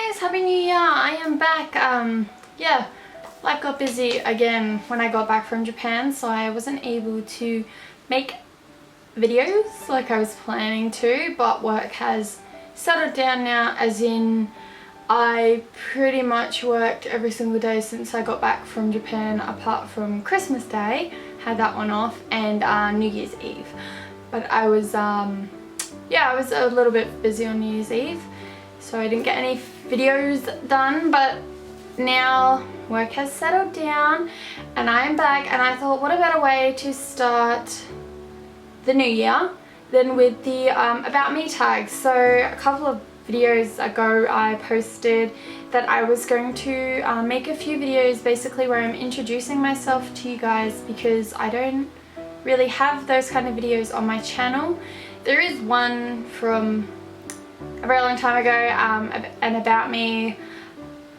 guys, Happy New Year! I am back. Yeah, life got busy again when I got back from Japan, so I wasn't able to make videos like I was planning to, but work has settled down now, as in I pretty much worked every single day since I got back from Japan, apart from Christmas Day, had that one off, and New Year's Eve. But I was yeah, I was a little bit busy on New Year's Eve, so I didn't get any videos done, but now work has settled down and I am back, and I thought, what a better way to start the new year than with the about me tags. So a couple of videos ago I posted that I was going to make a few videos basically where I'm introducing myself to you guys, because I don't really have those kind of videos on my channel. There is one from a very long time ago, and about me.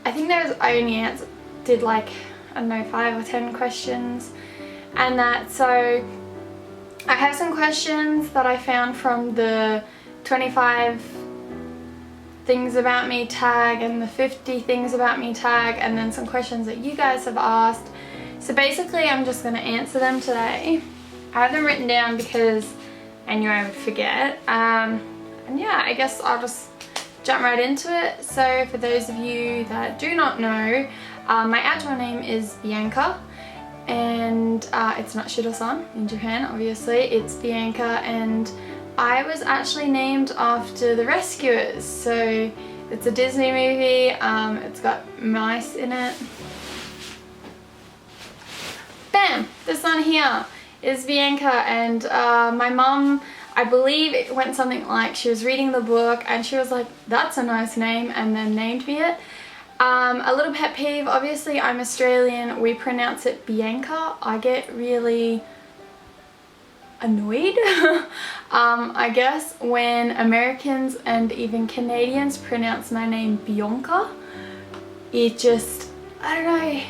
I think I only did like, I don't know, 5 or 10 questions and that. So I have some questions that I found from the 25 things about me tag and the 50 things about me tag, and then some questions that you guys have asked. So basically I'm just going to answer them today. I have them written down because I knew I would forget. And yeah, I guess I'll just jump right into it. So for those of you that do not know, my actual name is Bianca, and it's not Shirosan in Japan, obviously, it's Bianca, and I was actually named after The Rescuers. So it's a Disney movie, it's got mice in it. Bam! This one here is Bianca, and my mum, I believe it went something like, she was reading the book and she was like, that's a nice name, and then named me it. A little pet peeve, obviously I'm Australian, we pronounce it Bianca. I get really annoyed I guess when Americans and even Canadians pronounce my name Bianca. It just, I don't know,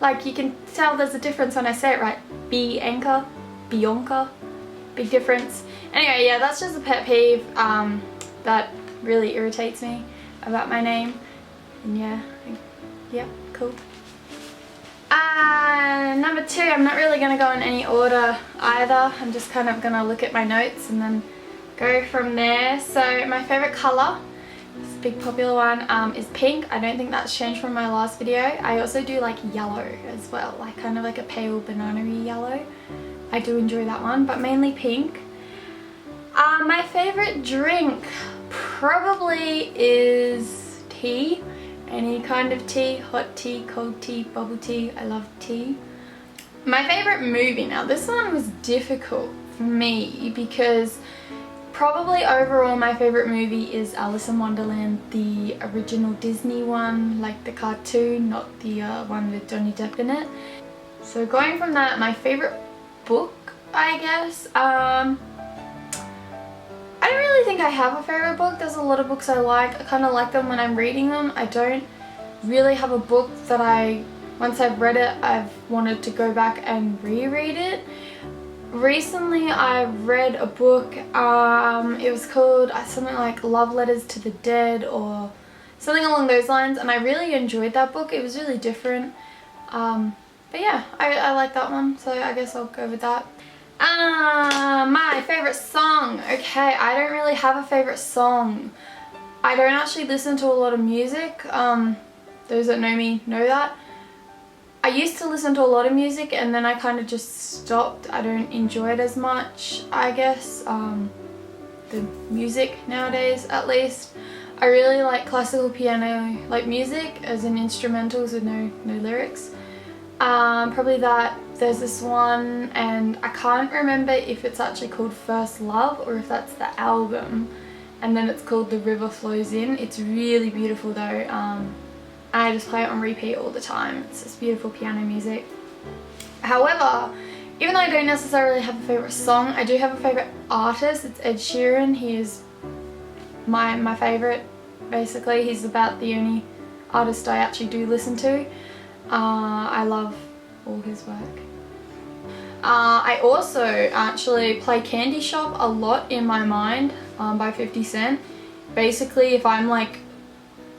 like you can tell there's a difference when I say it right. Bianca, Bianca, big difference. Anyway, yeah, that's just a pet peeve that really irritates me about my name. And yeah, cool. Number 2, I'm not really going to go in any order either. I'm just kind of going to look at my notes and then go from there. So my favourite colour, this big popular one, is pink. I don't think that's changed from my last video. I also do like yellow as well, like kind of like a pale banana-y yellow. I do enjoy that one, but mainly pink. My favourite drink probably is tea. Any kind of tea, hot tea, cold tea, bubble tea, I love tea. My favourite movie, now this one was difficult for me because probably overall my favourite movie is Alice in Wonderland, the original Disney one, like the cartoon, not the one with Johnny Depp in it. So going from that, my favourite book, I guess, I don't really think I have a favourite book. There's a lot of books I like. I kind of like them when I'm reading them. I don't really have a book that once I've read it, I've wanted to go back and reread it. Recently I read a book, it was called something like Love Letters to the Dead or something along those lines, and I really enjoyed that book. It was really different. But yeah, I like that one, so I guess I'll go with that. My favourite song. Okay, I don't really have a favourite song. I don't actually listen to a lot of music. Those that know me know that. I used to listen to a lot of music and then I kind of just stopped. I don't enjoy it as much, I guess. The music nowadays, at least. I really like classical piano, like music, as in instrumentals with no lyrics. Probably that. There's this one, and I can't remember if it's actually called First Love or if that's the album, and then it's called The River Flows In. It's really beautiful though. I just play it on repeat all the time. It's just beautiful piano music. However, even though I don't necessarily have a favourite song, I do have a favourite artist. It's Ed Sheeran. He is my favourite, basically. He's about the only artist I actually do listen to. I love all his work. I also actually play Candy Shop a lot in my mind by 50 Cent. Basically, if I'm like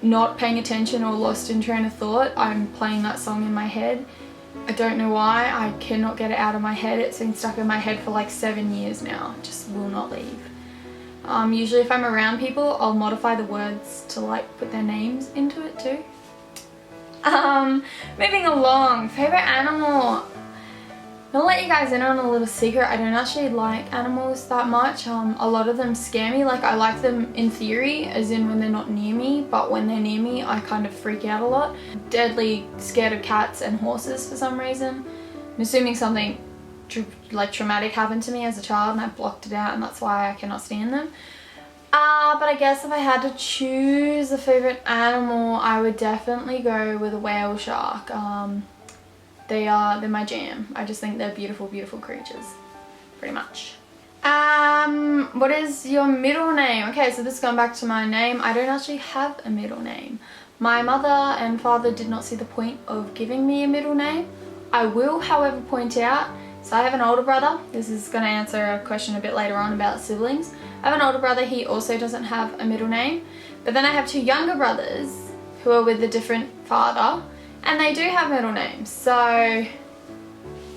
not paying attention or lost in train of thought, I'm playing that song in my head. I don't know why, I cannot get it out of my head. It's been stuck in my head for like 7 years now, just will not leave. Usually if I'm around people, I'll modify the words to like put their names into it too. Moving along, favorite animal. I'm gonna let you guys in on a little secret. I don't actually like animals that much. A lot of them scare me. Like, I like them in theory, as in when they're not near me, but when they're near me, I kind of freak out a lot. Deadly scared of cats and horses for some reason. I'm assuming something traumatic happened to me as a child and I blocked it out, and that's why I cannot stand them. But I guess if I had to choose a favorite animal, I would definitely go with a whale shark. They're my jam. I just think they're beautiful, beautiful creatures, pretty much. What is your middle name? Okay, so this is going back to my name. I don't actually have a middle name. My mother and father did not see the point of giving me a middle name. I will, however, point out, so I have an older brother. This is going to answer a question a bit later on about siblings. I have an older brother, he also doesn't have a middle name. But then I have two younger brothers who are with a different father, and they do have middle names. So,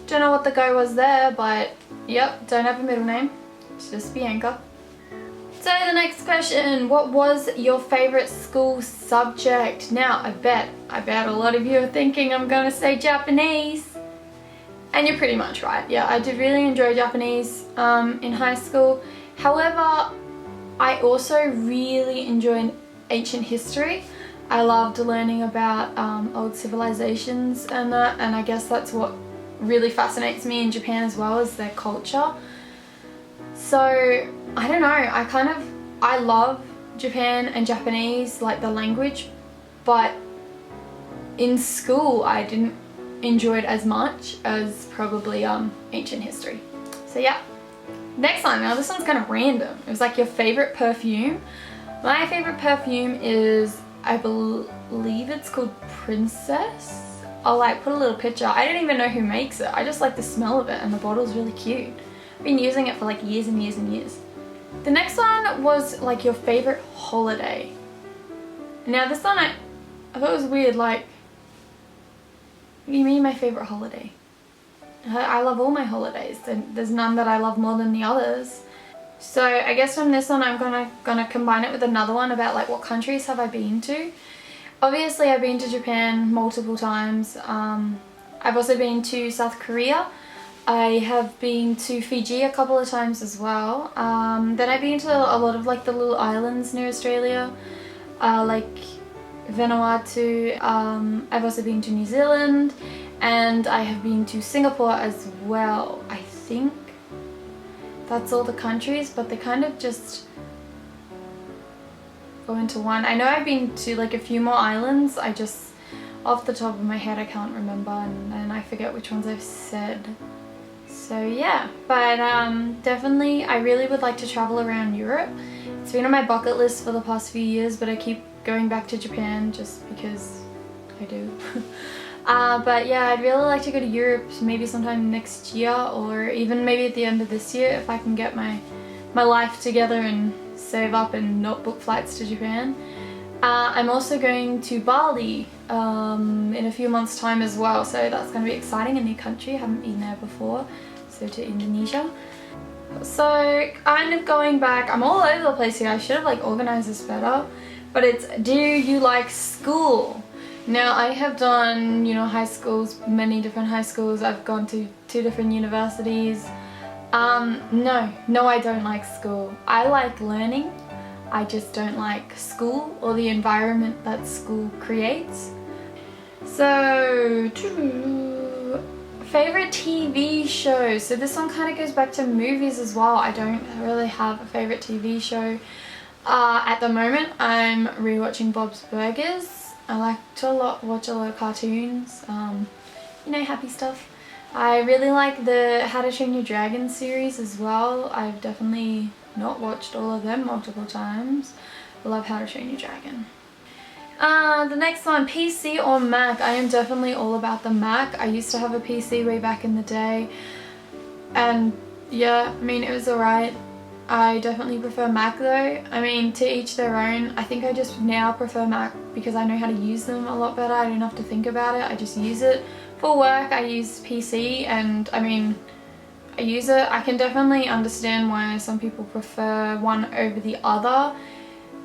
don't know what the go was there, but yep, don't have a middle name. It's just Bianca. So the next question, what was your favorite school subject? Now, I bet a lot of you are thinking I'm gonna say Japanese. And you're pretty much right. Yeah, I did really enjoy Japanese in high school. However, I also really enjoyed ancient history. I loved learning about old civilizations and that, and I guess that's what really fascinates me in Japan as well, is their culture. So, I don't know, I love Japan and Japanese, like the language, but in school I didn't enjoy it as much as probably ancient history. So yeah. Next one, now this one's kind of random. It was like your favorite perfume. My favorite perfume is, I believe it's called Princess. I'll like put a little picture. I don't even know who makes it. I just like the smell of it, and the bottle's really cute. I've been using it for like years and years and years. The next one was like your favorite holiday. Now this one I thought it was weird, like, what do you mean my favorite holiday? I love all my holidays. There's none that I love more than the others. So I guess from this one I'm gonna combine it with another one about like what countries have I been to. Obviously I've been to Japan multiple times. I've also been to South Korea. I have been to Fiji a couple of times as well. Then I've been to a lot of like the little islands near Australia, like Vanuatu. I've also been to New Zealand, and I have been to Singapore as well. I think that's all the countries, but they kind of just go into one. I know I've been to like a few more islands. I just, off the top of my head, I can't remember, and I forget which ones I've said. So yeah, but definitely I really would like to travel around Europe. It's been on my bucket list for the past few years, but I keep going back to Japan just because I do. But yeah, I'd really like to go to Europe maybe sometime next year, or even maybe at the end of this year if I can get my life together and save up and not book flights to Japan. I'm also going to Bali in a few months' time as well, so that's going to be exciting, a new country. I haven't been there before, so to Indonesia. So kind of going back, I'm all over the place here. I should have like organized this better, but it's, do you like school? Now I have done, you know, high schools, many different high schools. I've gone to 2 different universities. No, I don't like school. I like learning. I just don't like school or the environment that school creates. So, favorite TV shows. So this one kind of goes back to movies as well. I don't really have a favorite TV show. At the moment, I'm rewatching Bob's Burgers. I like to watch a lot of cartoons, you know, happy stuff. I really like the How to Train Your Dragon series as well. I've definitely not watched all of them multiple times. I love How to Train Your Dragon. The next one, PC or Mac. I am definitely all about the Mac. I used to have a PC way back in the day, and yeah, I mean, it was alright. I definitely prefer Mac though. I mean, to each their own. I think I just now prefer Mac because I know how to use them a lot better. I don't have to think about it. I just use it. For work, I use PC, and I mean, I use it. I can definitely understand why some people prefer one over the other,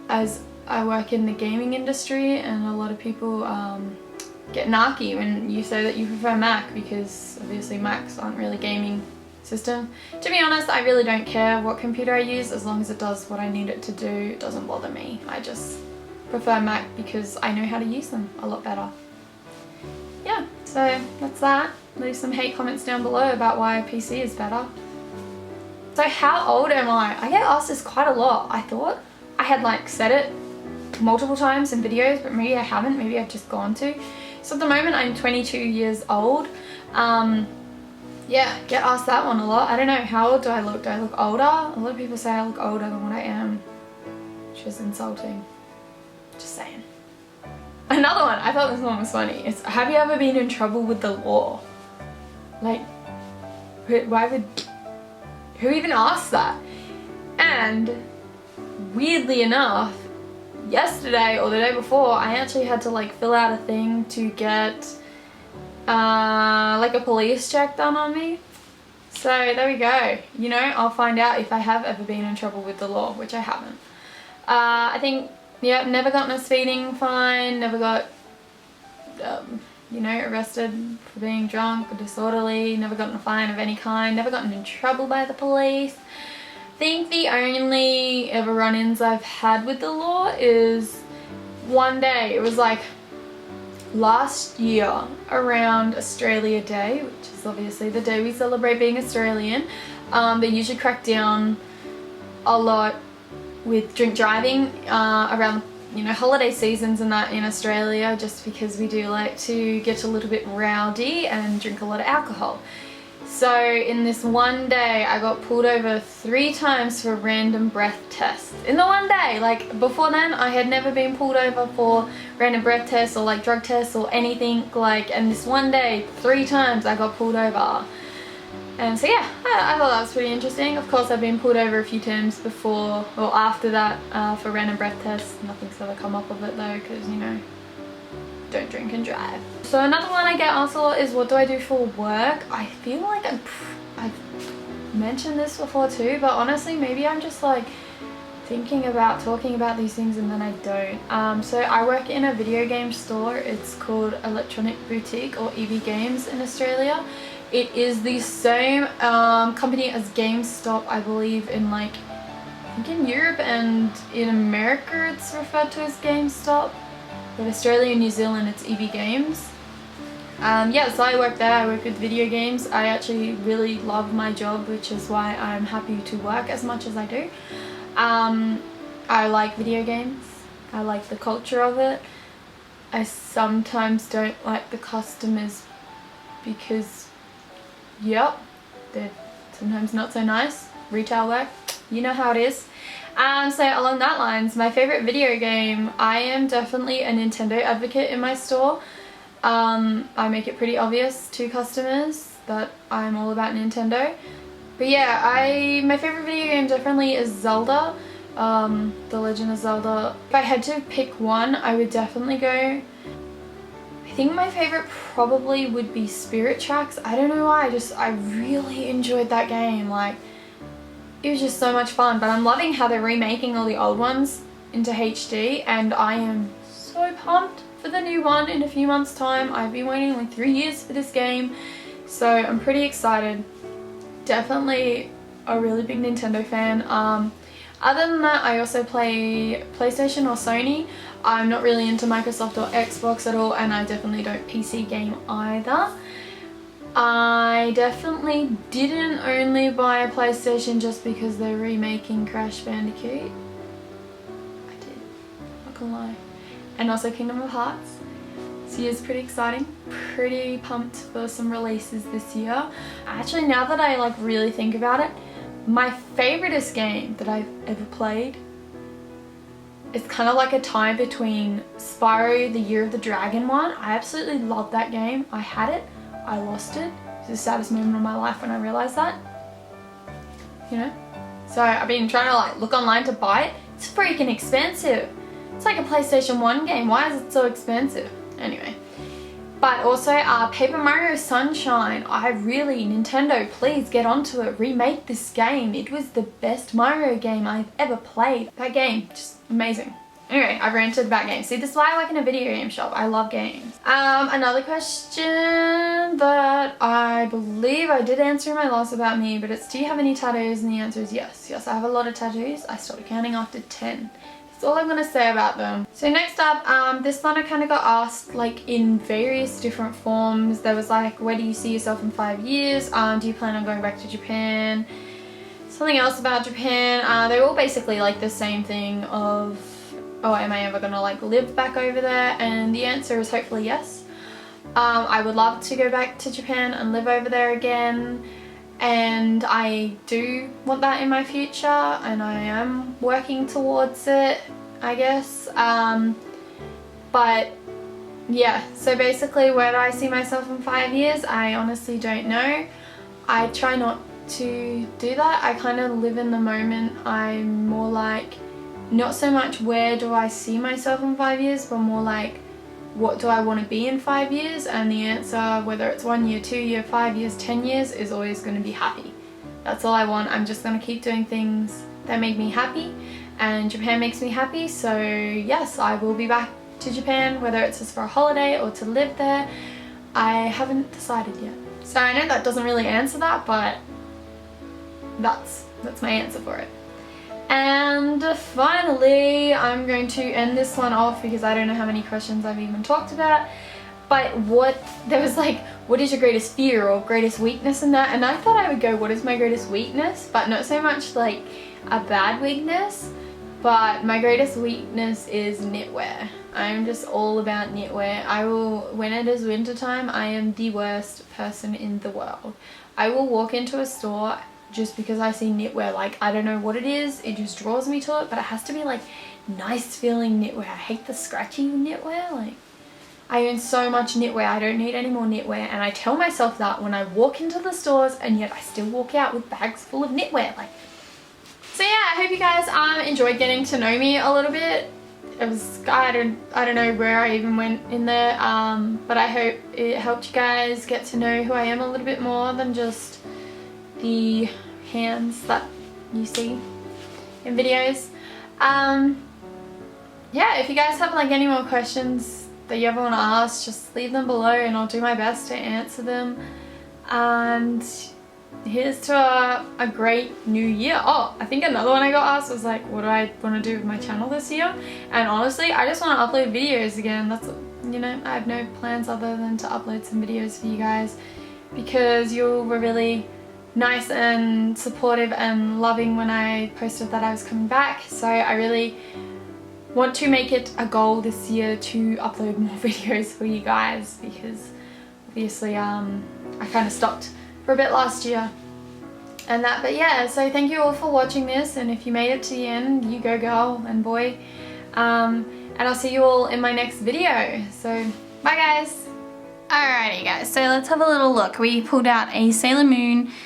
as I work in the gaming industry and a lot of people get narky when you say that you prefer Mac, because obviously Macs aren't really gaming system. To be honest, I really don't care what computer I use as long as it does what I need it to do. It doesn't bother me. I just prefer Mac because I know how to use them a lot better. Yeah, so that's that. Leave some hate comments down below about why PC is better. So how old am I? I get asked this quite a lot. I thought I had like said it multiple times in videos, but maybe I haven't. Maybe I've just gone to. So at the moment I'm 22 years old. Yeah, get asked that one a lot. I don't know, how old do I look? Do I look older? A lot of people say I look older than what I am, which is insulting. Just saying. Another one, I thought this one was funny. It's, have you ever been in trouble with the law? Like, who even asked that? And weirdly enough, yesterday or the day before, I actually had to like fill out a thing to get like a police check done on me. So there we go. You know, I'll find out if I have ever been in trouble with the law, which I haven't. I think, yeah, never gotten a speeding fine, never got, you know, arrested for being drunk or disorderly, never gotten a fine of any kind, never gotten in trouble by the police. I think the only ever run-ins I've had with the law is one day. It was like last year around Australia Day, which is obviously the day we celebrate being Australian. They usually crack down a lot with drink driving around, you know, holiday seasons and that in Australia, just because we do like to get a little bit rowdy and drink a lot of alcohol. So in this one day I got pulled over 3 times for random breath tests. In the one day, like before then I had never been pulled over for random breath tests or like drug tests or anything like, and this one day 3 times I got pulled over. And so yeah, I thought that was pretty interesting. Of course I've been pulled over a few times before or after that for random breath tests. Nothing's ever come up of it though, because you know, don't drink and drive. So another one I get asked a lot is what do I do for work? I feel like I've mentioned this before too, but honestly maybe I'm just like thinking about talking about these things and then I don't. So I work in a video game store. It's called Electronic Boutique or EB Games in Australia. It is the same company as GameStop, I believe, in like, I think in Europe and in America it's referred to as GameStop. But Australia and New Zealand it's EB Games. Yeah, so I work there. I work with video games. I actually really love my job, which is why I'm happy to work as much as I do. I like video games. I like the culture of it. I sometimes don't like the customers because, yep, they're sometimes not so nice. Retail work, you know how it is. So along that lines, my favorite video game, I am definitely a Nintendo advocate in my store. I make it pretty obvious to customers that I'm all about Nintendo. But yeah, my favorite video game definitely is Zelda, The Legend of Zelda. If I had to pick one, I would definitely go, I think my favorite probably would be Spirit Tracks. I don't know why, I really enjoyed that game. Like, it was just so much fun, but I'm loving how they're remaking all the old ones into HD, and I am so pumped for the new one in a few months' time. I've been waiting like 3 years for this game, so I'm pretty excited. Definitely a really big Nintendo fan. Other than that, I also play PlayStation or Sony. I'm not really into Microsoft or Xbox at all, and I definitely don't PC game either. I definitely didn't only buy a PlayStation just because they're remaking Crash Bandicoot. I did, not gonna lie. And also Kingdom of Hearts. This year's pretty exciting. Pretty pumped for some releases this year. Actually, now that I like really think about it, my favoriteest game that I've ever played, it's kind of like a tie between Spyro the Year of the Dragon one. I absolutely love that game. I had it. I lost it. It's the saddest moment of my life when I realised that. You know? So I've been trying to like look online to buy it. It's freaking expensive. It's like a PlayStation 1 game. Why is it so expensive? Anyway. But also Paper Mario Sunshine. Nintendo, please get onto it. Remake this game. It was the best Mario game I've ever played. That game, just amazing. Anyway, I've ranted about games. See, this is why I work in a video game shop. I love games. Another question that I believe I did answer in my last about me, but it's, do you have any tattoos? And the answer is yes. Yes, I have a lot of tattoos. I started counting after 10. That's all I'm gonna say about them. So next up, this one I kind of got asked like in various different forms. There was like, where do you see yourself in 5 years? Do you plan on going back to Japan? Something else about Japan. They're all basically like the same thing of, oh, am I ever gonna like live back over there? And the answer is hopefully yes. I would love to go back to Japan and live over there again. And I do want that in my future, and I am working towards it, I guess. But yeah, so basically where do I see myself in 5 years? I honestly don't know. I try not to do that. I kind of live in the moment. I'm more like, not so much where do I see myself in 5 years, but more like, what do I want to be in 5 years? And the answer, whether it's 1 year, 2 year, 5 years, 10 years, is always going to be happy. That's all I want. I'm just going to keep doing things that make me happy, and Japan makes me happy. So yes, I will be back to Japan, whether it's just for a holiday or to live there. I haven't decided yet. So I know that doesn't really answer that, but that's my answer for it. And finally, I'm going to end this one off because I don't know how many questions I've even talked about. But there was like, what is your greatest fear or greatest weakness in that? And I thought I would go, what is my greatest weakness? But not so much like a bad weakness, but my greatest weakness is knitwear. I'm just all about knitwear. When it is winter time, I am the worst person in the world. I will walk into a store just because I see knitwear. Like, I don't know what it is, it just draws me to it, but it has to be like nice feeling knitwear. I hate the scratchy knitwear. Like, I own so much knitwear, I don't need any more knitwear, and I tell myself that when I walk into the stores, and yet I still walk out with bags full of knitwear. Like, so yeah, I hope you guys enjoyed getting to know me a little bit. It was, I don't know where I even went in there, but I hope it helped you guys get to know who I am a little bit more than just the hands that you see in videos. Yeah, if you guys have like any more questions that you ever want to ask, just leave them below and I'll do my best to answer them. And here's to a great new year. Oh, I think another one I got asked was like, what do I want to do with my channel this year? And honestly, I just want to upload videos again. That's, you know, I have no plans other than to upload some videos for you guys, because you were really nice and supportive and loving when I posted that I was coming back. So I really want to make it a goal this year to upload more videos for you guys, because obviously I kind of stopped for a bit last year and that. But yeah, so thank you all for watching this, and if you made it to the end, you go girl and boy. And I'll see you all in my next video. So bye guys. Alrighty guys, so let's have a little look. We pulled out a Sailor Moon